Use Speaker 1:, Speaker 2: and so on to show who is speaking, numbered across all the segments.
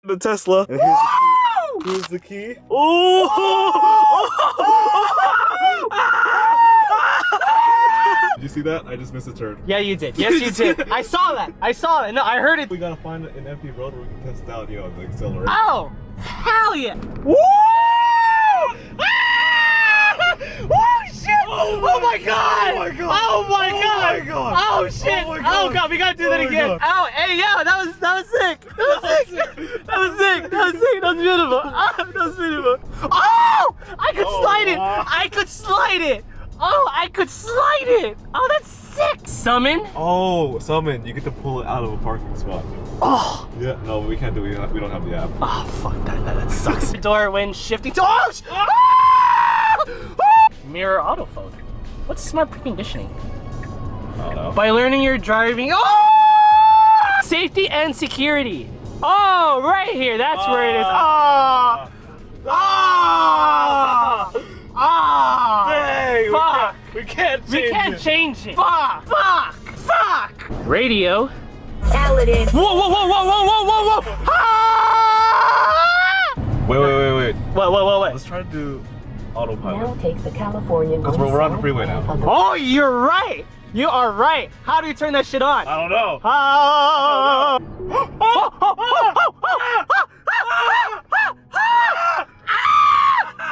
Speaker 1: The Tesla. And here's the key. Oh! Did you see that? I just missed a turn.
Speaker 2: Yeah, you did. Yes, you did. I saw that. I saw it. No, I heard it.
Speaker 1: We gotta find an empty road where we can test out, you know, the accelerator.
Speaker 2: Oh! Hell yeah! Woo! Oh shit! Oh my god!
Speaker 1: Oh my god!
Speaker 2: Oh my god!
Speaker 1: Oh my god!
Speaker 2: Oh shit!
Speaker 1: Oh my god!
Speaker 2: Oh god! We gotta do that again!
Speaker 1: God.
Speaker 2: Oh, hey yo! That was sick! That was sick! That was sick! That was sick! That was beautiful! That was beautiful! Oh! I could slide it!
Speaker 1: Wow.
Speaker 2: I could slide it! Oh, I could slide it! Oh, that's sick! Summon?
Speaker 1: Oh, summon. You get to pull it out of a parking spot.
Speaker 2: Oh!
Speaker 1: Yeah, no, we can't do it. We don't have the app.
Speaker 2: Oh, fuck that sucks. Door when shifting to mirror autophone. What's smart preconditioning?
Speaker 1: I don't know.
Speaker 2: By learning your driving. Oh! Safety and security. Oh, right here. That's where it is. Oh! Oh! Oh!
Speaker 1: Dang!
Speaker 2: Fuck!
Speaker 1: We can't
Speaker 2: change it. Fuck! Fuck! Fuck! Radio.
Speaker 3: Paladin.
Speaker 2: Whoa! Whoa! Whoa! Whoa! Whoa! Whoa! Whoa! Whoa! Ah!
Speaker 1: Wait.
Speaker 2: What?
Speaker 1: Let's try to do autopilot.
Speaker 3: Now take the California.
Speaker 1: Because we're on the freeway now.
Speaker 2: Oh, you're right. You are right. How do you turn that shit on?
Speaker 1: I don't know.
Speaker 2: Oh!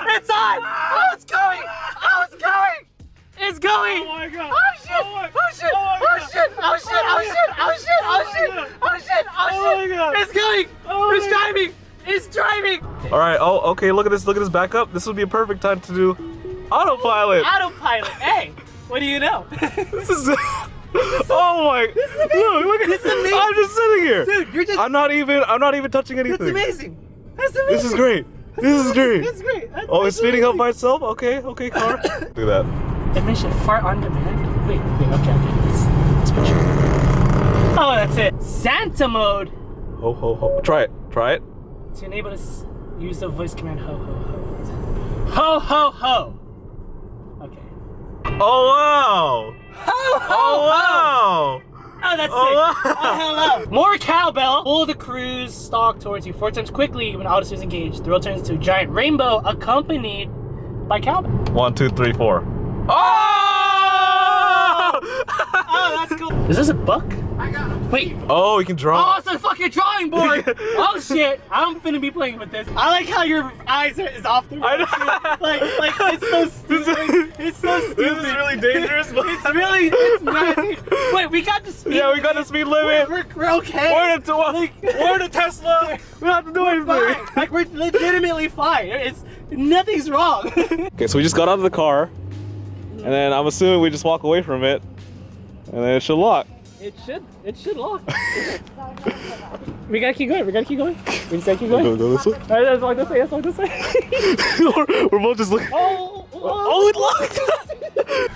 Speaker 2: It's on! Oh, it's going! Oh, it's going! It's going!
Speaker 1: Oh my god!
Speaker 2: Oh shit! Oh shit! Oh shit! Oh shit! Oh shit! Oh shit! Oh shit! Oh shit! Oh shit! It's going! It's driving! It's driving!
Speaker 1: All right. Oh, okay. Look at this. Look at this backup. This would be a perfect time to do autopilot.
Speaker 2: Autopilot. Hey, what do you know?
Speaker 1: This is. Oh my!
Speaker 2: This is amazing.
Speaker 1: Look at
Speaker 2: This is amazing.
Speaker 1: I'm just sitting here.
Speaker 2: Dude, you're just.
Speaker 1: I'm not even touching anything.
Speaker 2: That's amazing. That's amazing.
Speaker 1: This is great. This is great.
Speaker 2: That's great. That's
Speaker 1: Oh, it's speeding up by itself? Okay, car. Look at that.
Speaker 2: Admission, fart on demand. Wait, okay. Let's picture. Oh, that's it. Santa mode.
Speaker 1: Ho, ho, ho. Try it.
Speaker 2: To enable us, use the voice command ho, ho, ho. Ho, ho, ho. Okay.
Speaker 1: Oh, wow.
Speaker 2: Ho, ho,
Speaker 1: Oh, wow.
Speaker 2: Oh, that's
Speaker 1: Oh,
Speaker 2: sick.
Speaker 1: wow.
Speaker 2: Oh, hello. More cowbell. Pull the cruise stalk towards you 4 times quickly when auto is engaged. The road turns into a giant rainbow accompanied by cowbell.
Speaker 1: 1, 2, 3, 4. Oh!
Speaker 2: Oh, that's cool. Is this a book? I got him. Wait.
Speaker 1: Oh, you can draw.
Speaker 2: Oh, it's a fucking drawing board. Oh shit! I'm finna be playing with this. I like how your eyes is off the road. Like it's so stupid. It's so stupid.
Speaker 1: This is really dangerous. But
Speaker 2: It's magic. Wait, we got the speed.
Speaker 1: Yeah, we got the speed limit.
Speaker 2: We're okay.
Speaker 1: We're the Tesla. We don't have to do anything.
Speaker 2: Fine. Like we're legitimately fine. Nothing's wrong.
Speaker 1: Okay, so we just got out of the car, and then I'm assuming we just walk away from it, and then it should lock.
Speaker 2: It should lock. We gotta keep going. We just gotta keep going.
Speaker 1: Go this way.
Speaker 2: Alright, let's walk this way.
Speaker 1: We're both just looking.
Speaker 2: Oh, it locked.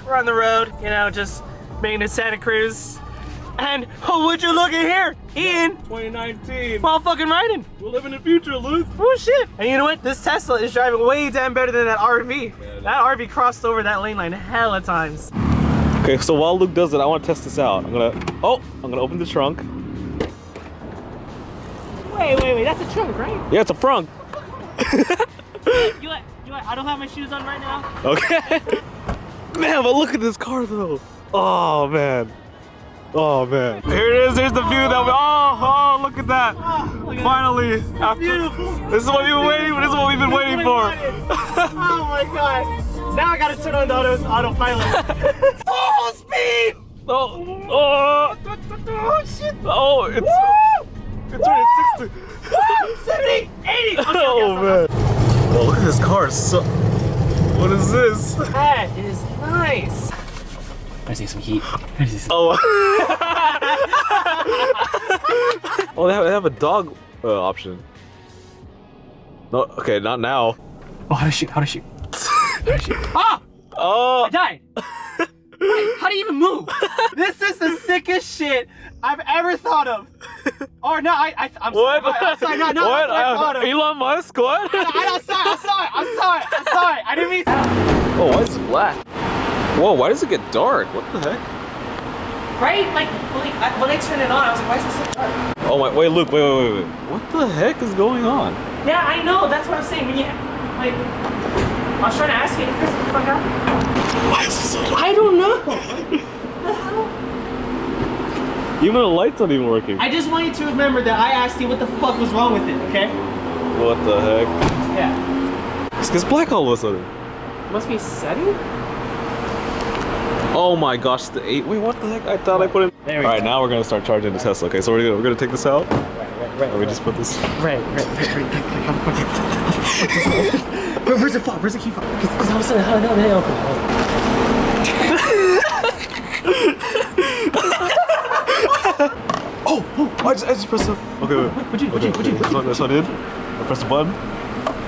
Speaker 2: We're on the road, just making it Santa Cruz. And would you look at here? Ian.
Speaker 1: 2019.
Speaker 2: Motherfucking riding.
Speaker 1: We'll live in the future, Luke.
Speaker 2: Oh shit. And you know what? This Tesla is driving way damn better than that RV. That RV crossed over that lane line hella times.
Speaker 1: Okay, so while Luke does it, I want to test this out. I'm gonna open the trunk.
Speaker 2: Wait, that's a trunk, right?
Speaker 1: Yeah, it's a frunk.
Speaker 2: You what? I don't have my shoes on right now.
Speaker 1: Okay. Man, but look at this car though. Oh man. Here it is. Here's the view that we. Oh, look at that.
Speaker 2: Look at
Speaker 1: Finally.
Speaker 2: this. Beautiful.
Speaker 1: This is what we've been waiting for.
Speaker 2: Oh my god. Now I gotta turn on the autopilot. Full speed!
Speaker 1: Oh
Speaker 2: shit!
Speaker 1: Oh, it's turning 60.
Speaker 2: 70, 80! Okay,
Speaker 1: Oh man. Oh, look at this car. What is this?
Speaker 2: That is nice. I see some heat.
Speaker 1: Oh. Oh, they have a dog option. No, okay, not now.
Speaker 2: Oh, how to shoot? Ah!
Speaker 1: Oh!
Speaker 2: I died! Wait, how do you even move? This is the sickest shit I've ever thought of. Or no, I'm sorry.
Speaker 1: What?
Speaker 2: I'm sorry, no,
Speaker 1: what?
Speaker 2: I thought of.
Speaker 1: Elon Musk? What?
Speaker 2: I saw it. I didn't mean to.
Speaker 1: Oh, why is it black? Whoa, why does it get dark? What the heck?
Speaker 2: Right? Like when I turned it on, I was like, why is it so dark?
Speaker 1: Oh my, wait, Luke, wait. What the heck is going on?
Speaker 2: Yeah, I know. That's what I'm saying. When you like, I was trying to ask you, Chris, what the fuck happened?
Speaker 1: Why is it so dark?
Speaker 2: I don't know. What the hell?
Speaker 1: Even the lights aren't even working.
Speaker 2: I just want you to remember that I asked you what the fuck was wrong with it, okay?
Speaker 1: What the heck?
Speaker 2: Yeah.
Speaker 1: It's gets black all of a sudden.
Speaker 2: Must be setting?
Speaker 1: Oh my gosh, the 8. Wait, what the heck? I thought I put it.
Speaker 2: There we
Speaker 1: All right,
Speaker 2: go.
Speaker 1: now we're gonna start charging the Tesla. Okay, so we're gonna take this out.
Speaker 2: Right.
Speaker 1: Or we just put this.
Speaker 2: Right. Where's the fob? Where's the key fob? Because all of a sudden, how did they open?
Speaker 1: Oh, I just pressed it. Okay, wait.
Speaker 2: What'd you
Speaker 1: This one in. I press the button.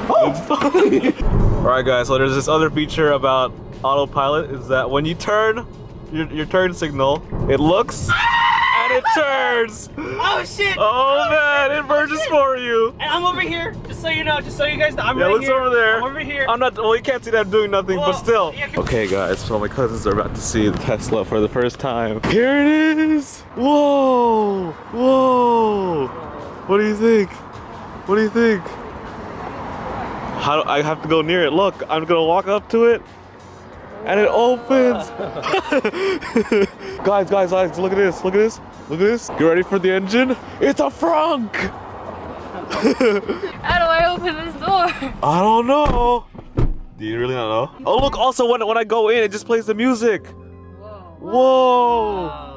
Speaker 1: Oh! Alright guys, so there's this other feature about autopilot is that when you turn your turn signal, it looks and it turns.
Speaker 2: Oh shit!
Speaker 1: Oh man, it merges for you.
Speaker 2: And I'm over here, just so you know, just so you guys know, I'm right
Speaker 1: Looks
Speaker 2: here.
Speaker 1: over there.
Speaker 2: I'm over here.
Speaker 1: I'm not. Well, you can't see that I'm doing nothing, but
Speaker 2: Well,
Speaker 1: still.
Speaker 2: yeah,
Speaker 1: Okay, guys. So my cousins are about to see the Tesla for the first time. Here it is. Whoa! What do you think? What do you think? How do I have to go near it? Look, I'm gonna walk up to it, and it opens. guys, look at this. Look at this. You ready for the engine? It's a frunk.
Speaker 4: How do I open this door?
Speaker 1: I don't know. Do you really not know? Oh look, also when I go in, it just plays the music. Whoa.